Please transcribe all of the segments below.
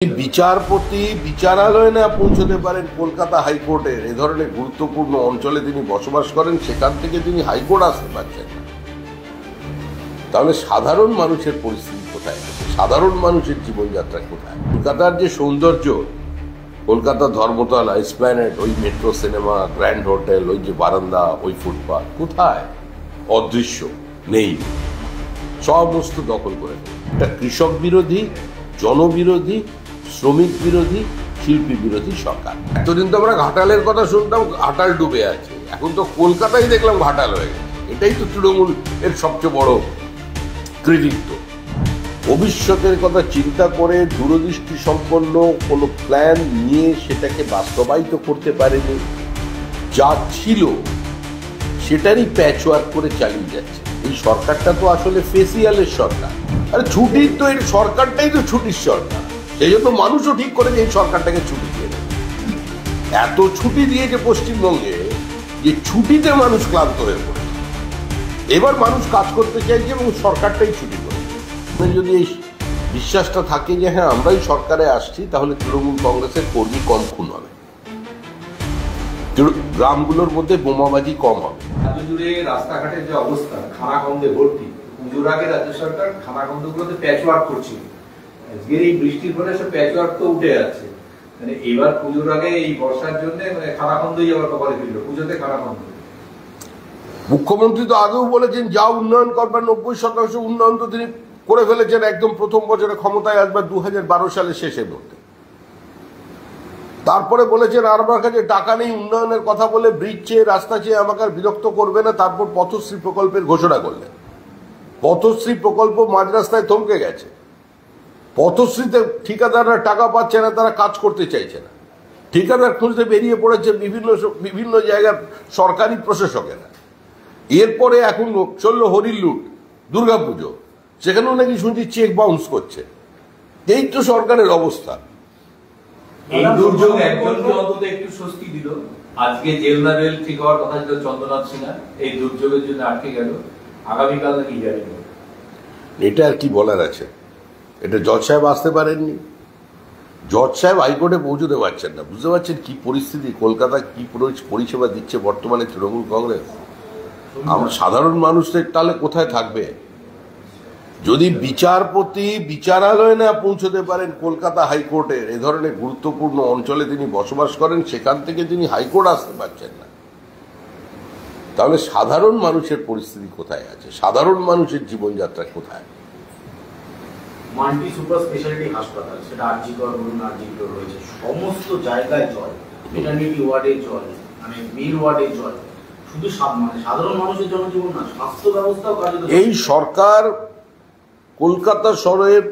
বিচারপতি বিচারালয়ে না পৌঁছতে পারেন কলকাতা হাইকোর্টের এ ধরনের গুরুত্বপূর্ণ অঞ্চলে তিনি বসবাস করেন, সেখান থেকে তিনি হাইকোর্ট আসতে পারছেন না, তাহলে সাধারণ মানুষের পরিস্থিতি কোথায় আছে? সাধারণ মানুষের জীবনযাত্রা কোথায়? কলকাতার যে সৌন্দর্য, কলকাতা ধর্মতলা, এসপ্ল্যানেড, ওই মেট্রো সিনেমা, গ্র্যান্ড হোটেল, ওই যে বারান্দা, ওই ফুটপাথ কোথায়? অদৃশ্য, নেই, সমস্ত দখল করে। এটা কৃষক বিরোধী, জনবিরোধী, শ্রমিক বিরোধী, শিল্পী বিরোধী সরকার। এতদিন তো আমরা ঘাটালের কথা শুনতাম, ঘাটাল ডুবে আছে, এখন তো কলকাতায় দেখলাম ঘাটাল হয়ে গেছে। এটাই তো তৃণমূল এর সবচেয়ে বড় কৃতিত্ব। ভবিষ্যতের কথা চিন্তা করে দূরদৃষ্টি সম্পন্ন কোনো প্ল্যান নিয়ে সেটাকে বাস্তবায়িত করতে পারেনি, যা ছিল সেটারই প্যাচওয়ার্ক করে চালিয়ে যাচ্ছে। এই সরকারটা তো আসলে ফেসিয়ালের সরকার। আরে ছুটির তো এই সরকারটাই তো ছুটির সরকার, সেই জন্য মানুষও ঠিক করে যে এই সরকারটাকে ছুটি দিয়ে দেবে। এত ছুটি দিয়েছে পশ্চিমবঙ্গে যে ছুটিতে মানুষ ক্লান্ত হয়ে পড়ে। এবার মানুষ কাজ করতে চাইছে এবং সরকারটাই ছুটি করে। যদি এই বিশ্বাসটা থাকে যে হ্যাঁ আমরাই সরকারে আসছি, তাহলে তৃণমূল কংগ্রেসের কর্মী কম খুন হবে, গ্রামগুলোর মধ্যে বোমাবাজি কম হবে। রাজ্য জুড়ে রাস্তাঘাটের যে অবস্থা, খানাখন্দে ভর্তি। পুজোর আগে রাজ্য সরকার খানাখন্দগুলোতে প্যাচওয়ার্ক করছিল, আজকের এই বৃষ্টির ফলে সব প্যাচওয়ার্ক তো উঠে আছে। মানে এবার পুজোর আগে এই বর্ষার জন্য খানাখন্দই আবার কপালে ফিরল, পুজোতে খানাখন্দ। মুখ্যমন্ত্রী তো আগেও বলেছেন যা উন্নয়ন করবেন 90% উন্নয়ন তো তিনি করে ফেলেছেন একদম প্রথম বছরে ক্ষমতায় আসবার 2012 সালের শেষের মধ্যে। তারপরে বলেছেন আর আমার কাছে টাকা নেই, উন্নয়নের কথা বলে ব্রিজ চেয়ে, রাস্তা চেয়ে আমাকে আর বিরক্ত করবে না। তারপর পথশ্রী প্রকল্পের ঘোষণা করলেন। পথশ্রী প্রকল্প মাঝ রাস্তায় থমকে গেছে। পথশ্রীতে ঠিকাদাররা টাকা পাচ্ছে না, তারা কাজ করতে চাইছে না। ঠিকাদার খুঁজতে বেরিয়ে পড়েছে বিভিন্ন জায়গার সরকারি প্রশাসকেরা। এরপরে এখন চললো হরির লুট, দুর্গাপুজো, সেখানেও নাকি শুনছি চেক বাউন্স করছে। এই তো সরকারের অবস্থা। এই দুর্যোগ একজনকে অন্তত একটু স্বস্তি দিল। আজকে জেলনা রেল ঠিক হওয়ার কথা ছিল চন্দ্রনাথ সিনহা, এই দুর্যোগের জন্য আটকে গেল। আগামীকাল নাকি জানি না। এটা আর কি বলার আছে? এটা জজ সাহেব আসতে পারেননি, জজ সাহেব হাইকোর্টে পৌঁছতে পারছেন না। বুঝতে পারছেন কি পরিস্থিতি? কলকাতা কি পরিষেবা দিচ্ছে বর্তমানে তৃণমূল কংগ্রেস? আমরা সাধারণ মানুষদের তাহলে কোথায় থাকবে? যদি বিচারপতি বিচারালয়ে না পৌঁছতে পারেন কলকাতা হাইকোর্টের এ ধরনের গুরুত্বপূর্ণ অঞ্চলে তিনি বসবাস করেন, সেখান থেকে তিনি হাইকোর্ট আসতে পারছেন না, তাহলে সাধারণ মানুষের পরিস্থিতি কোথায় আছে? সাধারণ মানুষের জীবনযাত্রা কোথায়? মাল্টি সুপার স্পেশালিটি হাসপাতাল, সেটা আরজিকর বলুন, আরজিকর রয়েছে, সমস্ত জায়গায় জল, মেটার্নিটি ওয়ার্ডে জল, মানে মেল ওয়ার্ডে জল। শুধু সাধারণ মানুষের জনজীবন না, স্বাস্থ্য ব্যবস্থাও কার্যত। এই সরকার কলকাতা শহরের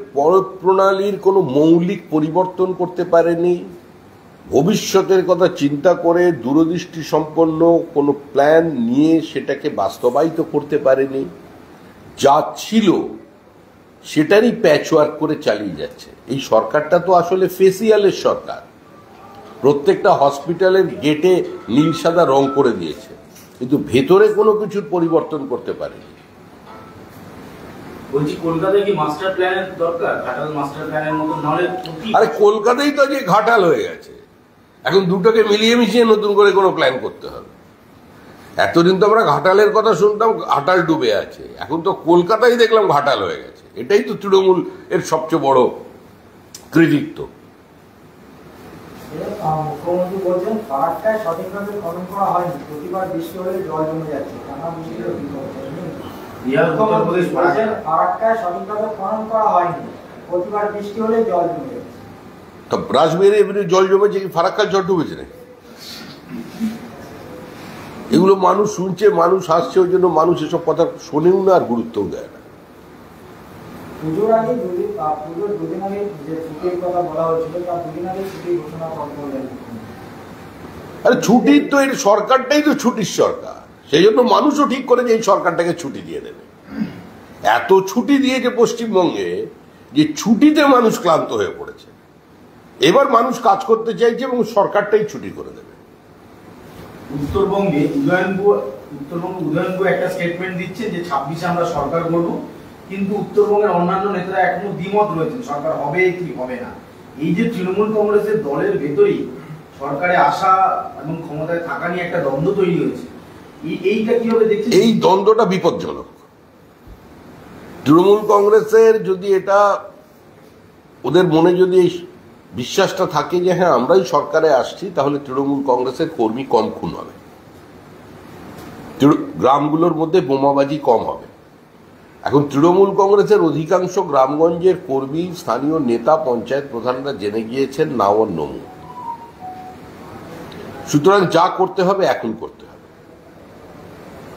প্রণালীর কোনো মৌলিক পরিবর্তন করতে পারেনি, ভবিষ্যতের কথা চিন্তা করে দূরদৃষ্টি সম্পন্ন কোনো প্ল্যান নিয়ে সেটাকে বাস্তবায়িত করতে পারেনি, যা ছিল সেটারই প্যাচওয়ার্ক করে চালিয়ে যাচ্ছে। এই সরকারটা তো আসলে ফেসিয়ালের সরকার। প্রত্যেকটা হসপিটালের গেটে নীল সাদা রং করে দিয়েছে, কিন্তু ভেতরে কোনো কিছুর পরিবর্তন করতে পারেনি। বলছি কলকাতায় কি মাস্টার প্ল্যানের দরকার? ঘাটাল মাস্টার প্ল্যানের মতো নাহলে? আরে কলকাতাই তো যে ঘাটাল হয়ে গেছে, এখন দুটোকে মিলিয়ে মিশিয়ে নতুন করে কোনো প্ল্যান করতে হবে। এতদিন তো আমরা ঘাটালের কথা শুনতাম, ঘাটাল ডুবে আছে, এখন তো কলকাতাই দেখলাম ঘাটাল হয়ে গেছে। এটাই তো তৃণমূল এর সবচেয়ে বড় কৃতিত্ব। মুখ্যমন্ত্রী বলছেন ফারাক্কায় সঠিকভাবে খনন করা হয়নি, প্রতিবার বৃষ্টি হলে জল জমে যাচ্ছে। ফারাক্কায় সঠিকভাবে খনন করা হয়নি, প্রতিবার বৃষ্টি হলে জল জমে যাচ্ছে। তা রাজমেরে এমনি জল জমেছে কি ফারাক্কার জল ডুবেছে নাকি? এগুলো মানুষ শুনছে, মানুষ হাসছে, ওই জন্য মানুষ এসব কথা শোনেও না আর গুরুত্বও দেয় না। পুজোর আগে পুজোর দুদিন আগে যে ছুটির কথা বলা হয়েছিল, তার দুদিন আগে ছুটি ঘোষণা করলেন। আরে ছুটির তো এই সরকারটাই তো ছুটির সরকার, সেই জন্য মানুষও ঠিক করে যে এই সরকারটাকে ছুটি দিয়ে দেবে। এত ছুটি দিয়েছে পশ্চিমবঙ্গে যে ছুটিতে মানুষ ক্লান্ত হয়ে পড়েছে। এবার মানুষ কাজ করতে চাইছে এবং সরকারটাই ছুটি করে দেবে। উত্তরবঙ্গে উদয়নগু একটা স্টেটমেন্ট দিচ্ছে যে 26-এ আমরা সরকার করব, কিন্তু উত্তরবঙ্গের অন্যান্য নেতারা এখনো দ্বিমত রয়েছেন সরকার হবে কি হবে না। এই যে তৃণমূল কংগ্রেসের দলের ভেতরেই সরকারে আসা এবং ক্ষমতায় থাকা নিয়ে একটা দ্বন্দ্ব তৈরি হয়েছে, এইটা কিভাবে দেখছেন? এই দ্বন্দ্বটা বিপজ্জনক। তৃণমূল কংগ্রেসের যদি এটা, ওদের মনে যদি এই বিশ্বাসটা থাকে যে হ্যাঁ আমরাই সরকারে আসছি, তাহলে তৃণমূল কংগ্রেসের কর্মী কম খুন হবে, গ্রামগুলোর মধ্যে বোমাবাজি কম হবে। এখন তৃণমূল কংগ্রেসের অধিকাংশ গ্রামগঞ্জের কর্মী, স্থানীয় নেতা, পঞ্চায়েত প্রধানরা জেনে গিয়েছেন নাও আর নমু। সুতরাং যা করতে হবে এখন করতে হবে।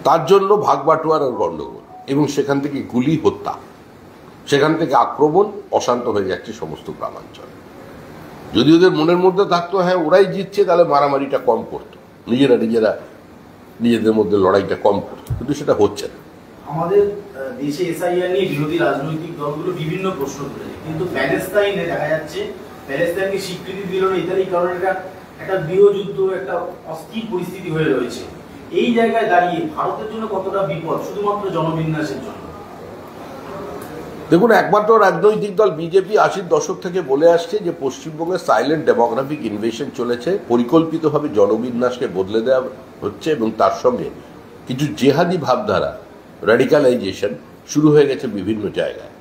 তার জন্য ভাগবাটোয়ারার গন্ডগোল এবং সেখান থেকে গুলি, হত্যা, সেখান থেকে আক্রমণ, অশান্ত হয়ে যাচ্ছে সমস্ত গ্রামাঞ্চলে। যদি ওদের মনের মধ্যে থাকতো হ্যাঁ ওরাই জিতছে, তাহলে মারামারিটা কম করতো, নিজেদের মধ্যে লড়াইটা কম করতো, কিন্তু সেটা হচ্ছে না। আমাদের দেশে এসআইআর নিয়ে বিরোধী রাজনৈতিক দলগুলো বিভিন্ন প্রশ্ন তুলেছে, কিন্তু প্যালেস্তাইনে দেখা যাচ্ছে প্যালেস্তাইনকে স্বীকৃতি দিল না ইত্যাদি কারণে একটা গৃহযুদ্ধ, একটা অস্থির পরিস্থিতি হয়ে রয়েছে। এই জায়গায় দাঁড়িয়ে ভারতের জন্য কতটা বিপদ শুধুমাত্র জনবিন্যাসের জন্য? দেখুন, একমাত্র রাজনৈতিক দল বিজেপি 80-র দশক থেকে বলে আসছে যে পশ্চিমবঙ্গে সাইলেন্ট ডেমোগ্রাফিক ইনভেশন চলেছে, পরিকল্পিতভাবে জনবিন্যাসকে বদলে দেওয়া হচ্ছে এবং তার সঙ্গে কিছু জেহাদি ভাবধারা, র্যাডিক্যালাইজেশন শুরু হয়ে গেছে বিভিন্ন জায়গায়।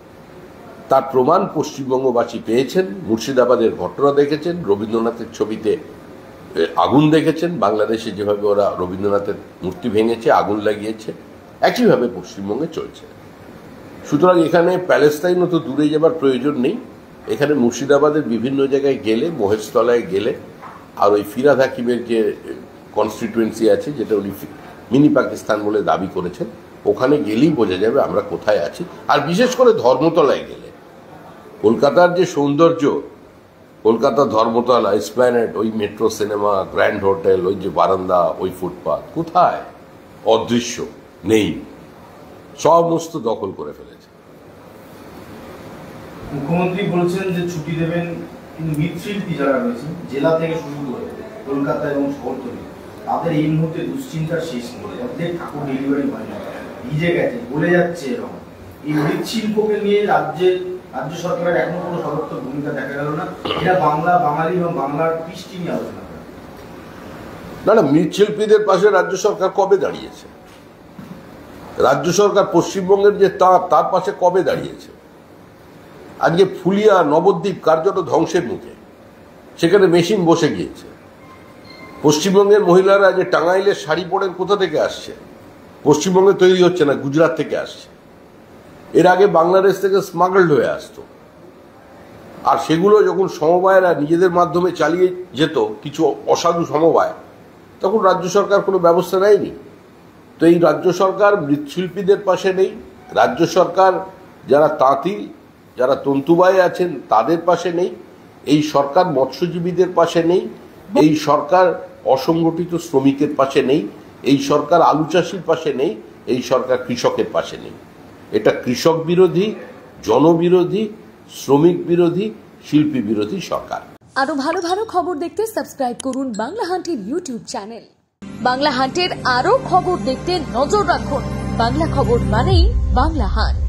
তার প্রমাণ পশ্চিমবঙ্গবাসী পেয়েছেন। মুর্শিদাবাদের ঘটনা দেখেছেন, রবীন্দ্রনাথের ছবিতে আগুন দেখেছেন, বাংলাদেশে যেভাবে ওরা রবীন্দ্রনাথের মূর্তি ভেঙেছে, আগুন লাগিয়েছে, একইভাবে পশ্চিমবঙ্গে চলছে। সুতরাং এখানে প্যালেস্তাইনও তো দূরে যাবার প্রয়োজন নেই। এখানে মুর্শিদাবাদের বিভিন্ন জায়গায় গেলে, মহেশতলায় গেলে, আর ওই ফিরাদ হাকিমের যে কনস্টিটুয়েন্সি আছে, যেটা উনি মিনি পাকিস্তান বলে দাবি করেছেন, ওখানে গেলেই বোঝা যাবে আমরা কোথায় আছি। আর বিশেষ করে ধর্মতলায় গেলে কলকাতার যে সৌন্দর্য, কলকাতা ধর্মতলা, এসপ্ল্যানেড, ওই মেট্রো সিনেমা, গ্র্যান্ড হোটেল, ওই যে বারান্দা, ওই ফুটপাথ কোথায়? অদৃশ্য, নেই, সমস্ত দখল করে ফেলেছে। মুখ্যমন্ত্রী বলছেন যে ছুটি দেবেন, কিন্তু মৃৎশিল্পী যারা রয়েছেন জেলা থেকে শুরু করে কলকাতা এবং শহরতলি, তাদের এই মুহূর্তে দুশ্চিন্তার শেষ নেই। অর্ধেক ঠাকুর ডেলিভারি হয় না, ভিজে গেছে, বলে যাচ্ছে। এরকম এই মৃৎশিল্পকে নিয়ে রাজ্য সরকারের এখনো কোনো সদর্থক ভূমিকা দেখা গেল না। এটা বাংলা, বাঙালি এবং বাংলার কৃষ্টি নিয়ে আলোচনা করে না, মৃৎশিল্পীদের পাশে রাজ্য সরকার কবে দাঁড়িয়েছে? রাজ্য সরকার পশ্চিমবঙ্গের যে তার পাশে কবে দাঁড়িয়েছে? আজকে ফুলিয়া, নবদ্বীপ কার্যত ধ্বংসের মুখে, সেখানে মেশিন বসে গিয়েছে। পশ্চিমবঙ্গের মহিলারা যে টাঙ্গাইলের শাড়ি পরেন, কোথা থেকে আসছে? পশ্চিমবঙ্গে তৈরি হচ্ছে না, গুজরাট থেকে আসছে। এর আগে বাংলাদেশ থেকে স্মাগলড হয়ে আসতো। আর সেগুলো যখন সমবায়রা নিজেদের মাধ্যমে চালিয়ে যেত, কিছু অসাধু সমবায়, তখন রাজ্য সরকার কোনো ব্যবস্থা নেয়নি। তো এই রাজ্য সরকার মৃৎশিল্পীদের পাশে নেই, রাজ্য সরকার যারা তাঁতি, যারা তন্তুবায় আছেন তাদের পাশে নেই, এই সরকার মৎস্যজীবীদের পাশে নেই, এই সরকার অসংগঠিত শ্রমিকের পাশে নেই, এই সরকার আলু চাষির পাশে নেই, এই সরকার কৃষকের পাশে নেই। এটা কৃষক বিরোধী, জনবিরোধী, শ্রমিক বিরোধী, শিল্পী বিরোধী সরকার। আরো ভালো ভালো খবর দেখতে সাবস্ক্রাইব করুন বাংলা হান্টের ইউটিউব চ্যানেল। বাংলা হান্টের আরো খবর দেখতে নজর রাখুন। বাংলা খবর মানেই বাংলা হান্ট।